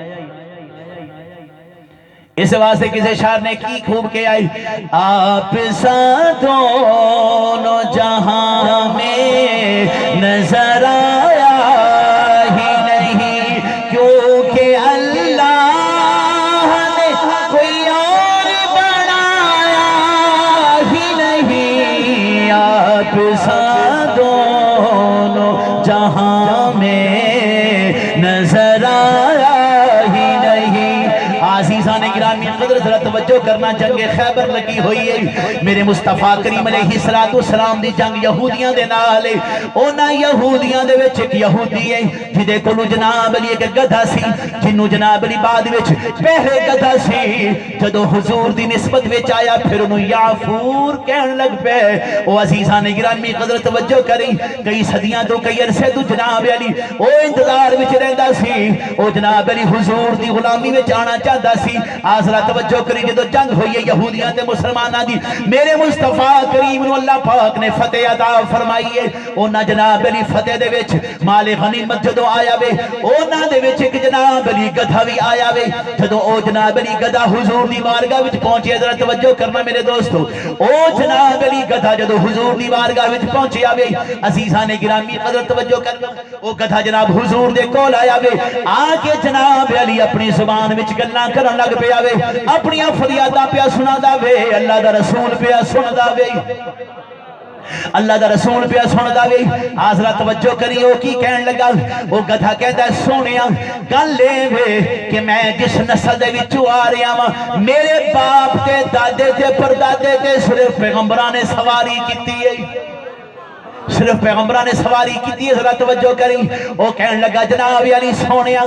Speaker 1: اس واسطے کسی شاعر نے کی خوب کے آئی آپ سا دونوں جہاں میں نظر آیا ہی نہیں کیونکہ اللہ نے کوئی اور بنایا ہی نہیں آپ سا دونوں جہاں میں نظر آیا ہی نہیں عزیزان گرامی گرامی قدر ذرا توجہ کرنا، جنگ خیبر لگی ہوئی ہے، میرے مصطفیٰ کریم علیہ السلام دی جنگ یہودیاں دے نال ہے۔ اونا یہودیاں دے وچ ایک یہودی ہے جدے کولو جناب علی ایک گدھا سی، جنوں جناب علی بعد وچ پہلے گدھا سی، جدو حضور دی نسبت وچ آیا پھر انہوں یافور کہن لگ پہ۔ او عزیزان گرامی قدر توجہ کری، کئی صدیاں تو کئی عرصے تو جناب علی او انتظار وچ رہندا سی، او جناب علی حضور دی غلامی وچ آنا چاہتا سی۔ آزرا توجہ کری، جدو جنگ ہوئی ہے یہودیاں تے مسلمانہ دی، میرے مصطفیٰ کریم نو اللہ پاک نے فتح عطا فرمائی ہے۔ اونا جناب علی فتح دے وچ مال غنیمت جدو آیا وے، اونا دے وچ ایک جناب علی گدھا بھی آیا وے۔ جدو او جناب علی گدھا حضور دی بارگاہ وچ پہنچے، ذرا توجہ کرنا میرے دوستو، او جناب علی گدھا جدو حضور دی بارگاہ وچ پہنچے آوے، عزیزان گرامی قدر توجہ کرنا، او گدھا جناب حضور دے کول آیا وے، آکے جناب علی اپنی زبان وچ گلاں کرن لگ پیا وے، اپنی فریاداں پیا سنا دا وے، اللہ دا رسول پیا سن دا وے، اللہ دا رسول پیا سن دا وے۔ آزرا توجہ کری، او کی کہن لگا، او گدھا کہتا ہے سونیا گل لے وے کہ میں جس نسل دے وچوں آ رہا ہاں، میرے باپ تے دادے تے پردادے تے صرف پیغمبراں نے سواری کیتی ہے، صرف پیغمبران نے سواری کی ہے۔ ذرا توجہ کریں، وہ کہن لگا جناب علی سونیا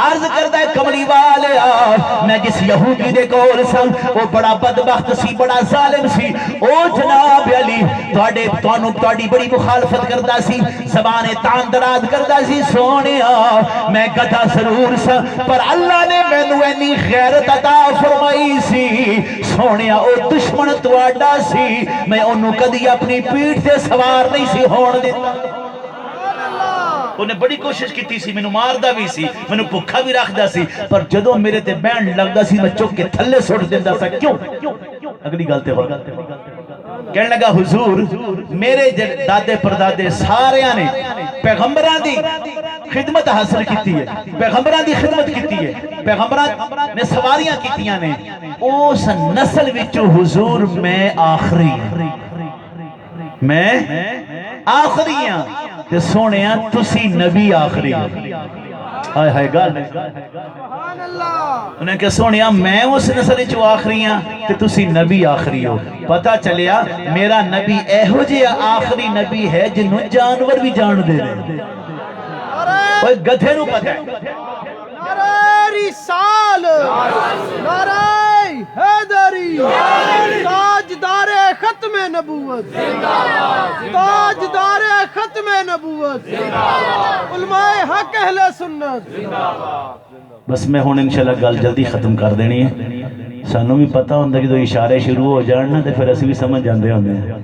Speaker 1: عرض کردہ ہے کملی والیا، میں جس یہودی دے کول سا وہ بڑا بدبخت سی، بڑا ظالم سی، او جناب علی تواڈی بڑی مخالفت کردا سی، زبان تان دراد کردا سی، سونیا میں گدھا ضرور سا پر اللہ نے مینوں اینی غیرت عطا فرمائی سی، سونیا او دشمن تواڈا سی، میں اونوں کدی اپنی پیٹھ تے سوار نہیں سی ہون دیتا۔ انہیں بڑی کوشش کی سی، میں نو ماردا بھی سی، میں نو بھکھا بھی رکھدا سی، پر جدو میرے تے بہن لگدا سی میں چک کے تھلے سٹ دیندا سا۔ کیوں؟ اگلی گل تے کہنے لگا حضور میرے دادے پردادے ساریاں نے پیغمبران دی خدمت حاصل کیتی ہے، پیغمبران دی خدمت کیتی ہے، پیغمبران نے سواریاں کیتیاں نے، اس نسل وچوں حضور میں آخری میں آخری ہاں تے سونے ہاں تسی نبی آخری ہائے ہائے گل انہیں کہ سونے ہاں میں اس نسل چو آخری ہاں تے تسی نبی آخری ہو۔ پتہ چلیا میرا نبی ایہو جے آخری نبی ہے جنہوں جانور بھی جان دے رہے، وہ گدھے نو پتہ ہے۔
Speaker 2: نعرہ رسال، نعرہ حیدری، تاجدار ختم نبوت، تاجدار ختم نبوت، علماء حق اہل سنت۔
Speaker 1: بس میں ہون انشاءاللہ گل جلدی ختم کر دینی ہے، سانوں بھی پتہ ہوندہ کہ تو اشارے شروع ہو جاننا تے پھر اسی بھی سمجھ جاندے ہوندے ہیں۔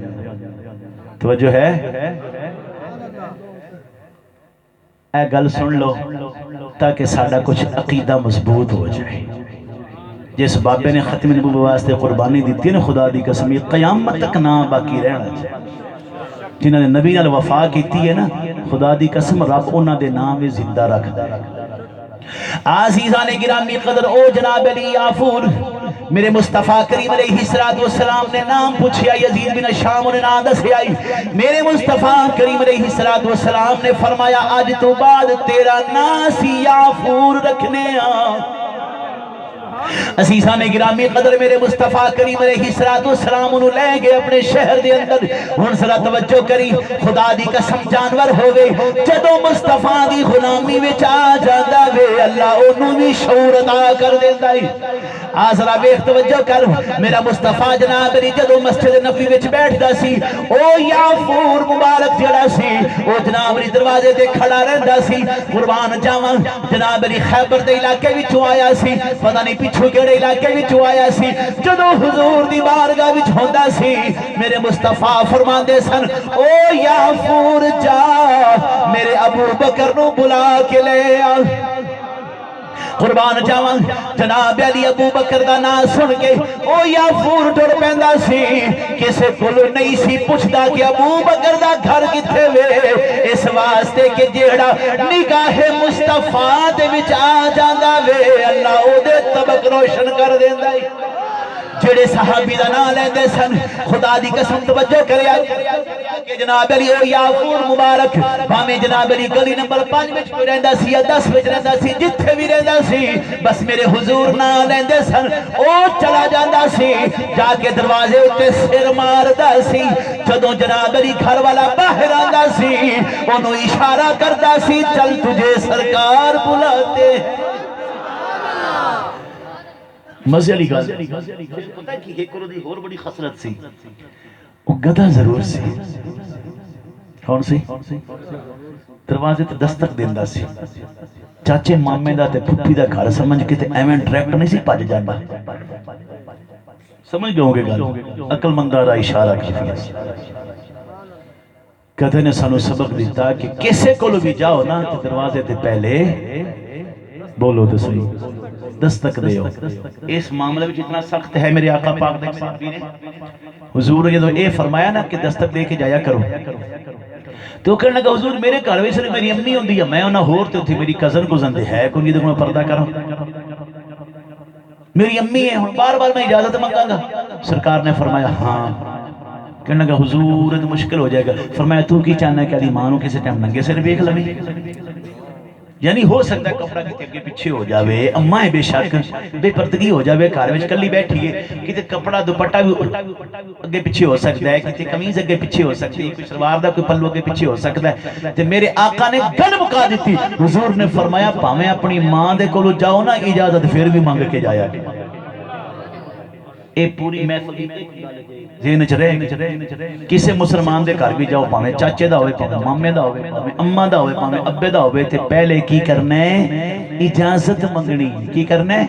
Speaker 1: توجہ ہے؟ اے گل سن لو تاکہ ساڑھا کچھ عقیدہ مضبوط ہو جائے۔ جس بابے نے ختم نبوت واسطے قربانی دیتی ہے نا، خدا دی قسمی قیامت تک نہ باقی رہنا چاہے۔ جنہوں نے نبی نال وفا کیتی ہے نا، خدا دی قسم رب انہاں دے نام بھی زندہ رکھ دے۔ عزیزان گرامی قدر او جناب علی یافور میرے مصطفیٰ کریم علیہ السلام نے نام پوچھیا، یزید بن شام نے نام دسیا، میرے مصطفیٰ کریم علیہ السلام نے فرمایا آج تو بعد تیرا ناسی یافور رکھنے آن۔ عزیزان گرامی قدر میرے مصطفیٰ کریم علیہ السلام انہوں لے گئے اپنے شہر دے اندر۔ ہن ذرا توجہ کری، خدا دی قسم جانور ہو گئے جدو مصطفیٰ دی غلامی وچ آ جاندا وے اللہ انہوں بھی شعور عطا کر دیندا ہے۔ ذرا ویکھ توجہ کر، میرا مصطفیٰ جناب علی جدو مسجد نبوی وچ بیٹھدا سی، او یافور مبارک جڑا سی او جناب علی دروازے تے کھڑا رہندا سی۔ قربان جاواں جناب علی خیبر دے علاقے وچوں آیا سی، پتہ نہیں پچھو کیڑے علاقے وچوں آیا سی، جدو حضور دی بارگاہ وچ ہوندا سی میرے مصطفیٰ فرماندے سن او یافور جا میرے ابو بکر نو بلا کے لے آ۔ قربان جاواں جناب علی ابو بکر دا نام سن کے او یافور ٹر پیندا سی، کسے کولو نہیں سی پوچھدا کہ ابو بکر دا گھر کتھے وے، اس واسطے کہ جیڑا نگاہ مصطفیٰ دے وچ آ جاندا وے اللہ او دے طبق روشن کر دیندا ہے۔ جڑے صحابی دا نام لیندے سن خدا دی قسم توجہ کریا کہ جناب علی او یافور مبارک بھاویں جناب علی گلی نمبر 5 وچ کوئی رہندا سی یا 10 وچ رہندا سی جتھے بھی رہندا سی بس میرے حضور نام لیندے سن او چلا جاندا سی جا کے دروازے اُتے سر ماردا سی جدوں جناب علی گھر والا باہر آندا سی اونوں اشارہ کردا سی چل تجھے سرکار بلاتے ہیں مزے علی گل پتہ کی ایک دی اور بڑی خسرت سی وہ گدھا ضرور سی کون سی دروازے تے دستک دیندا سی چاچے مامے دا تے پھپھی دا گھر سمجھ کے تے ایویں ڈائریکٹ نہیں سی بھج جاندا سمجھ گئے ہوں گے گل عقل منداں دا اشارہ کیفیا سی کدے نے سانو سبق دیتا کہ کسے کولو بھی جاؤ نا تے دروازے تے پہلے بولو تو صحیح دستک دے ہو اس معاملے میں اتنا سخت ہے میرے آقا پاک دے صحابی نے حضور نے جو اے فرمایا نا کہ دستک دے کے جایا کرو تو کہنے لگا حضور میرے گھر میں صرف میری امی ہوندی ہے میں انہاں ہور تے تھی میری کزن گزن دے ہے کوئی نہیں تو میں پردہ کروں میری امی ہے ہن بار بار میں اجازت منگا گا سرکار نے فرمایا ہاں کہنے لگا حضور تو مشکل ہو جائے گا فرمایا تو کی چاہنا ہے کہ علی ماں نو کسی ٹائم ننگے سر دیکھ لویں یعنی ہو سکتا ہے کپڑا کتے اگے پیچھے ہو جاوے اماں ہے بے شک بے پردگی ہو جاوے گھر وچ کلی بیٹھی ہے کتے کپڑا دوپٹہ بھی اگے پیچھے ہو سکتا ہے کتے قمیض اگے پیچھے ہو سکتی ہے کوئی سلوار دا کوئی پلو اگے پیچھے ہو سکتا ہے تے میرے آقا نے گل مکا دیتی حضور نے فرمایا بھاویں اپنی ماں دے کولو جاؤ نا اجازت پھر بھی مانگ کے جایا اے پوری محفل ذہن وچ رہے کسے مسلمان دے گھر بھی جاؤ پاویں چاچے دا ہوئے پاویں مامے دا ہوئے پاویں اماں دا ہوئے پاویں ابے دا ہوئے تے پہلے کی کرنا ہے اجازت منگنی کی کرنا ہے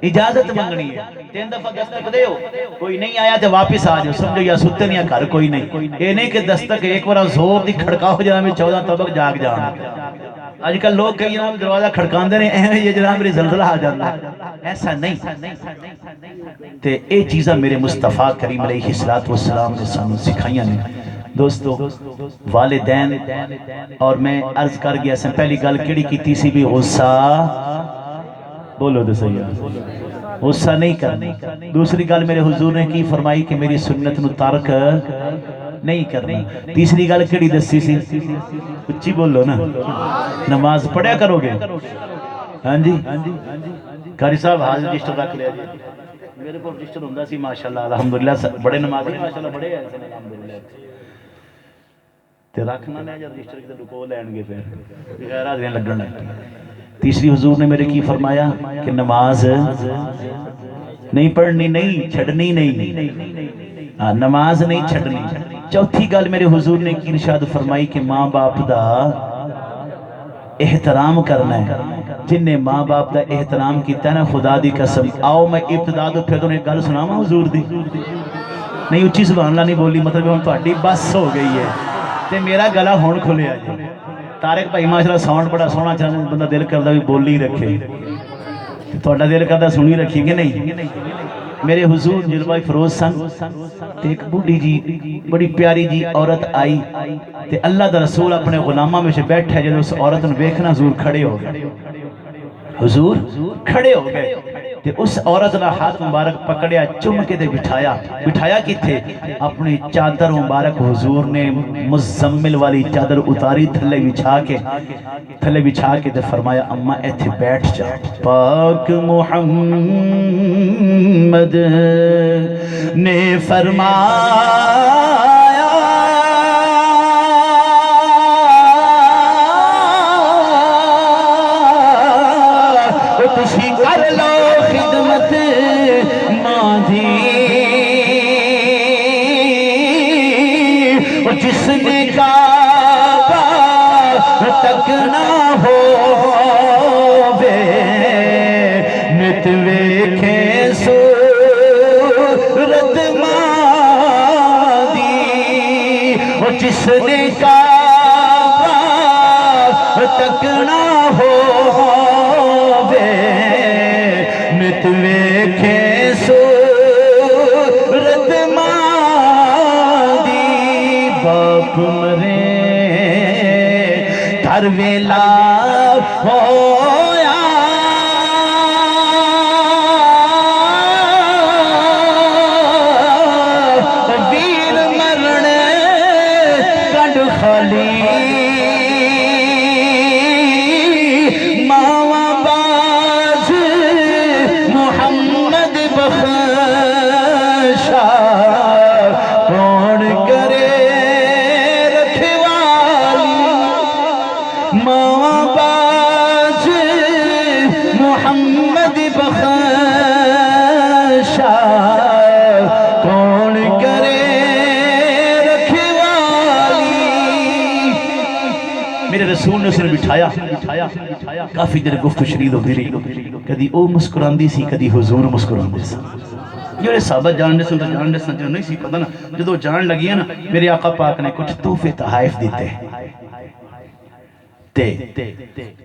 Speaker 1: اجازت منگنی ہے تین دفعہ دستک دے ہو کوئی نہیں آیا تے واپس آ جاؤ سمجھو یا ستے نہیں گھر کوئی نہیں اے نہیں کہ دستک ایک بار زور دی کھڑکا ہو جانا میں 14 طبق جاگ جان آج کل لوگ کئی دروازہ کھڑکاندے نے اے یہ جناب میری زلزلہ آ جاتا ایسا نہیں تے اے چیزاں میرے مصطفیٰ کریم علیہ السلام نے سانو سکھائیاں نے دوستو والدین اور میں عرض کر گیا سن پہلی گل کیڑی کیتی سی بھی غصہ بولو تو صحیح غصہ نہیں کرنا دوسری گل میرے حضور نے کی فرمائی کہ میری سنت نو ترک نہیں کرنا تیسری گل کیڑی دسی سی اچھی بولو نا نماز پڑھیا کرو گے ہاں جی قاری صاحب حاضر رجسٹر رکھ لیا جی میرے کو رجسٹر ہوندا سی ماشاءاللہ الحمدللہ بڑے نمازی ماشاءاللہ بڑے ہیں الحمدللہ تے رکھنا نہیں جب رجسٹر کتے رکو لین گے پھر غیر حاضریاں لگن لگ تیسری حضور نے میرے کی فرمایا کہ نماز نہیں پڑھنی نہیں چھڑنی نہیں نماز نہیں چھڑنی چوتھی گل میرے حضور نے کی ارشاد فرمائی کہ ماں باپ دا احترام کرنا ہے جن نے ماں باپ دا احترام کیتا ہے نا خدا دی قسم آؤ میں ابتدا تو پھر تو ایک گل سناواں حضور دی نہیں اچھی سبحان اللہ نہیں بولی مطلب ہن تہاڈی بس ہو گئی ہے تے میرا گلا ہن کھلیا جی طارق بھائی ماشاءاللہ ساؤنڈ بڑا سونا چاہتا بندہ دل کردا بھی بولی رکھے تہاڈا دل کردا سنی رکھی کہ نہیں میرے حضور جلوہ فروز سن ایک بوڑھی جی بڑی پیاری جی عورت آئی تے اللہ دا رسول اپنے غلامہ میں سے بیٹھے جب اس عورت نے دیکھنا حضور کھڑے ہو گئے حضور کھڑے ہو گئے تے اس عورت نے ہاتھ مبارک پکڑیا چم کے تے بٹھایا کی تھے اپنی چادر مبارک حضور نے مزمل والی چادر اتاری تھلے بچھا کے تے فرمایا اماں ایتھے بیٹھ جا پاک محمد نے فرمایا تسی کر لو خدمت ماں جس نے کعبہ تک نہ ہو نت ویکھے صورت ماں دی جس نے کعبہ تک نہ ہو نت ویکھے صورت ماں دی باپ مرے گھر ویلا ہویا بخشا کون کرے رکھوالی ماں باز محمد بخشا کون کرے رکھوالی میرے رسول نے اسے بٹھایا کافی دیر گفت و شنید ہوتی رہی کدی او مسکراندی سی کدی حضور مسکراندے سی جوڑے صحابہ جاننے سن تو جاننے سن جو نہیں سی پتہ نا جدو جان لگی ہے نا میرے آقا پاک نے کچھ تحفے تحائف دیتے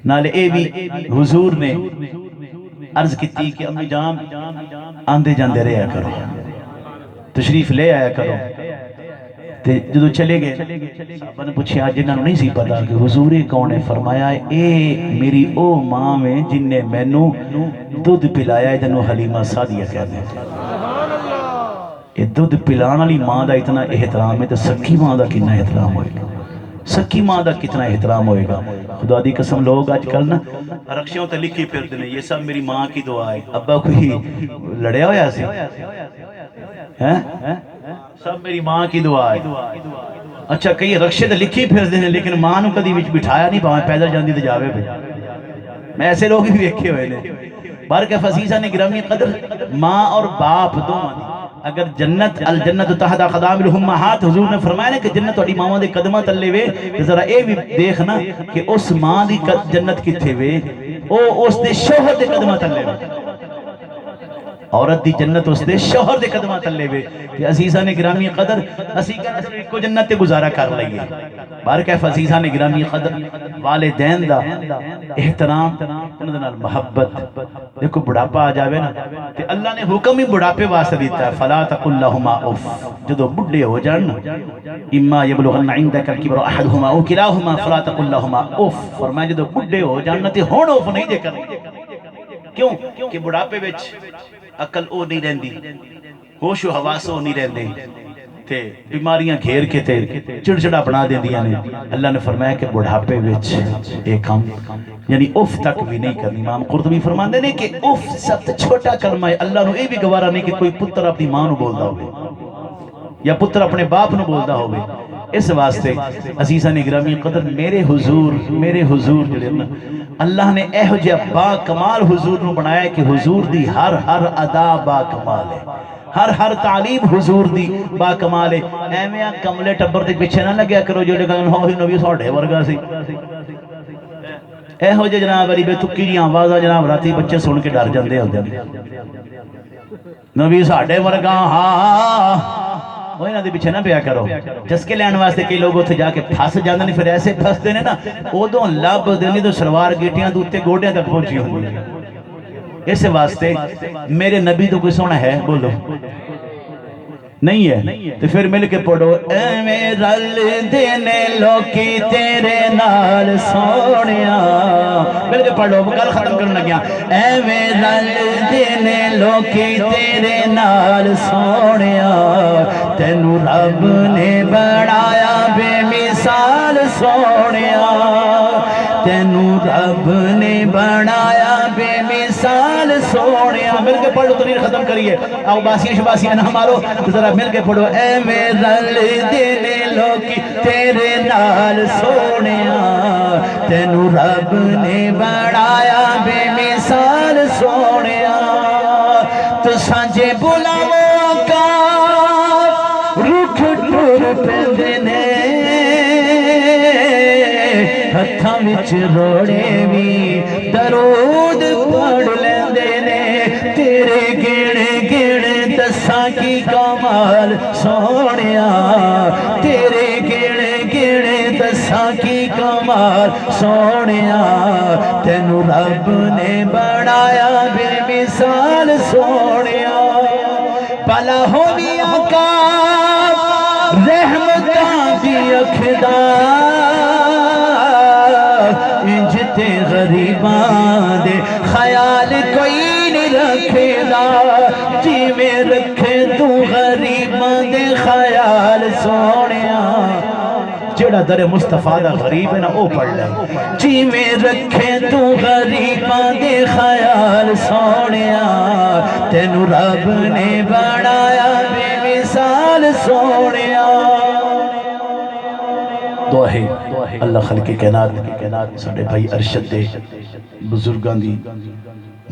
Speaker 1: نالے اے بھی حضور نے عرض کی تھی کہ امی جان آندے جاندے رہا کرو تشریف لے آیا کرو جدو چلے گئے صحابہ نے پوچھے آج جنہاں نہیں سی پتا کہ حضور کون ہے فرمایا اے میری او ماں میں جن نے مینوں دودھ پلایا ہے جنہوں حلیمہ سعدیہ کہتے ہیں یہ دودھ پلان والی ماں دا اتنا احترام ہے تو سکی ماں دا کتنا احترام ہوئے گا سکی ماں دا کتنا احترام ہوئے گا خدا دی قسم لوگ آج کل نا رکشیوں تے لکھی پھر دینے یہ سب میری ماں کی دعا ہے ابا کوئی لڑیا ہویا سی سب میری ماں کی دعا ہے اچھا کئی رکشے تے لکھی پھر دینے لیکن ماں نو کدی وچ بٹھایا نہیں باہیں پیدل جاندی تے جاوے پہ میں ایسے لوگ بھی دیکھے ہوئے نے بارکہ فزیزہ نے گرامی قدر ماں اور باپ دو ماں اگر جنت الجنت تحت اقدام الامہات حضور نے فرمایا کہ جنت والی ماں دے قدمہ تلے وے ذرا اے بھی دیکھنا کہ اس ماں دی جنت کتھے وے او اس دے شوہر دے قدمہ تلے وے عورت دی جنت اس دے شوہر دے قدمہ تلے وے کہ عزیزہ نے گرامی قدر اسی کو جنت تے گزارا کر لئیے بارکہ عزیزہ نے گرامی قدر والدین دا احترام انہوں محبت دیکھو بڑھاپا آ جاوے نا کہ اللہ نے حکم ہی بڑھاپے واسطہ دیتا ہے فَلَا تَقُلْ لَهُمَا اُفْ جدو بڑھے ہو جاننا اِمَّا يَبْلُغَنَّ عِنْدَكَ الْكِبْرُ أَحَدُهُمَا أَوْ كِلَاهُمَا فَلَا تَقُلْ لَهُمَا اُفْ فرمایا جدو بڑھے ہو جاننا تے ہون اُف نہیں دے کر کیوں کہ بڑھاپے وچ عقل او نہیں رہندی ہوش و حواس او نہیں رہندے تھے بیماریاں گھیر کے تھے چڑچڑا بنا دیں دیا نے اللہ نے فرمایا کہ بڑھاپے وچ ایک ہم یعنی اف تک بھی نہیں کرنی امام قرطبی فرماندے نے کہ اف سب سے چھوٹا کلمہ ہے اللہ نو اے بھی گوارا نہیں کہ کوئی پتر اپنی ماں نو بولدا ہوئے یا پتر اپنے باپ نو بولدا ہوئے اس واسطے عزیزہ نے گرامی قدر میرے حضور جڑے نا اللہ نے اہو جہ با کمال حضور نو بنایا ہے کہ حضور دی ہر ادا با کمال ہے ہر تعلیم حضور دی با کمال ہے ایمیاں کملے ٹبر دے پیچھے نہ لگیا کرو جو لگن ہوئی نبی ساڑھے ورگا سی اے ہو جناب علی بے تکی جی آوازہ جناب راتی بچے سن کے ڈر جاندے ہوندے نبی ساڑھے ورگا ہاں وہی نہ دے پیچھے نہ پیا کرو جسکے لین واسطے کئی لوگ اتھے جا کے پھاس جاندے نہیں پھر ایسے پھاس دینے نا او دو لب دینی تو سلوار گیٹیاں دوتے گوڑیاں تک پہنچی ہوں اس واسطے میرے نبی تو کوئی سونا ہے بولو نہیں ہے تو پھر مل کے پڑھو اے میرا دینے لوکی تیرے نال سونیا مل کے پڑھو کل ختم کرنا گیا اے میرا دینے لوکی تیرے نال سونیا تینو رب نے بڑھایا بے مثال سونیا تینو رب نے بڑھایا بے مثال سونیا مل کے پڑھو تنیر ختم کریے آؤ باسیاں شباسیاں نہ مارو ذرا مل کے پڑھو اے میرا دینے لوکی تیرے نال سونیا تینو رب نے بڑھایا بے مثال سونیا تو سانجے بلاو آقا رکھ ٹور پندنے ہتھاں وچ روڑے بھی درود پڑھ لیندے نے تیرے گڑ دساں کی کمال سونیا تیرے گڑ دساں کی کمال سونیا تینو رب نے بڑھایا بے مثال سونیا بلا ہو بھی آقا رحمتاں دی اکھدار انجتے غریبان دے خیال کوئی نہیں رکھے دا جی میں رکھے تو غریبان دے خیال سونیا جڑا در مصطفیٰ دا غریب ہے نا او پڑھ لے جی میں رکھے تو غریبان دے خیال سونیا تینو رب نے بنایا بے مثال سونیا دعا ہے اللہ خلق کائنات ساڈے بھائی ارشد دے بزرگاں دی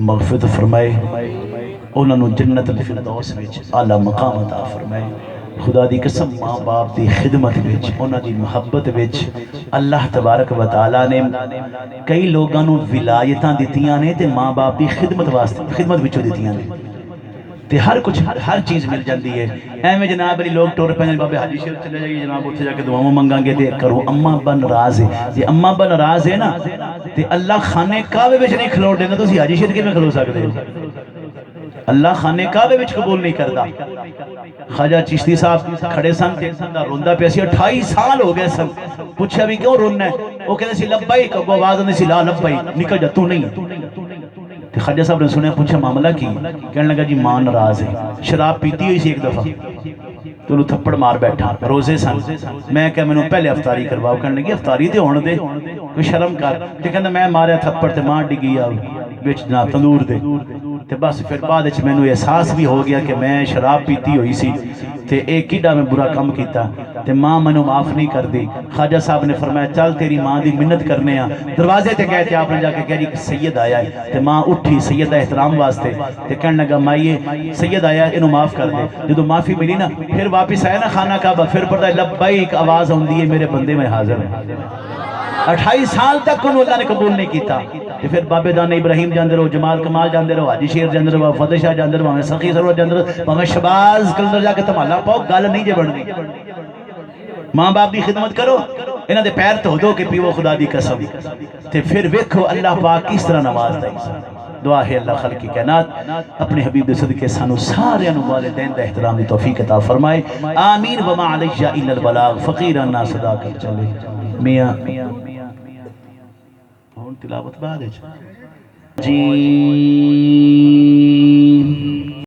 Speaker 1: مغفرت فرمائے انہاں نو جنت الفردوس وچ اعلی مقام عطا فرمائے خدا دی قسم ماں باپ دی خدمت وچ انہاں دی محبت وچ اللہ تبارک و تعالی نے کئی لوگاں نو ولایتاں دتیاں نے تے ماں باپ دی خدمت واسطے خدمت وچوں دتیاں نے تے ہر کچھ ہر چیز مل جاندی ہے ایویں جناب علی لوگ ٹور پے بابے حاجی شیر چلے جائیے جناب اوتھے جا کے دعاواں منگاں گے تے کرو اماں ابا ناراض ہے جے اماں ابا ناراض ہے نا تے اللہ خانے کعبے وچ نہیں کھلو دینا تسی حاجی شیر کیویں کھلو سکدے ہو اللہ خانے کعبے وچ قبول نہیں کردا خواجہ چشتی صاحب کھڑے سن تے بندہ روندا پیا سی 28 سال ہو گئے سن پوچھا بھی کیوں رونا ہے وہ کہندے سی لبیک کو آواز نہیں سی لا لبیک نکل جا تو نہیں تے خواجہ صاحب نے سنیا پوچھا معاملہ کی کہنے لگا جی ماں ناراض ہے شراب پیتی ہوئی سی ایک دفعہ تو انہوں تھپڑ مار بیٹھا روزے سن میں کہ میں نے پہلے افطاری کرواؤ کرنے لگی افطاری تے ہونے دے کوئی شرم کر تے کہندا میں ماریا تھپڑ تے ماں ڈگی آ وچ جناب تندور دے تے بس پھر بعد وچ مینوں احساس بھی ہو گیا کہ میں شراب پیتی ہوئی سی تے ایک کیڈا میں برا کم کیتا تے ماں مینوں معاف نہیں کر دی خواجہ صاحب نے فرمایا چل تیری ماں دی منت کرنے آ دروازے تے گئے تے آپ نے جا کے کہا جی سید آیا ہے تے ماں اٹھی سید دا احترام واسطے تے کہنے لگا مائیے سید آیا ہے انہوں معاف کر دے جدوں معافی ملی نا پھر واپس آیا نا خانہ کعبہ پھر پڑھتا ہے لبیک آواز ہوندی ہے میرے بندے میں حاضر ہے 28 سال تک انہوں اللہ نے قبول نہیں کیتا تے پھر بابے دانے ابراہیم جاندے رہو جمال کمال جاندے رہو حاجی شیر جاندے رہو فتح شاہ جاندے رہو ہمیں سخی سرور جاندے رہو ہمیں شباز کلندر جا کے تمالا پاؤ گل نہیں جے بڑھنی ماں باپ دی خدمت کرو انہاں دے پیر تو دو کہ پیو خدا دی قسم تے پھر ویکھو اللہ پاک کس طرح نواز دا دعا ہے اللہ خلق کی کائنات اپنے حبیب دے صدقے سانو سارے انو والدین دا احترام دی توفیق عطا فرمائے آمین وما علیہ الا البلاغ فقیرانا صدا کر چلے میاں تلاوت بعد ہے جی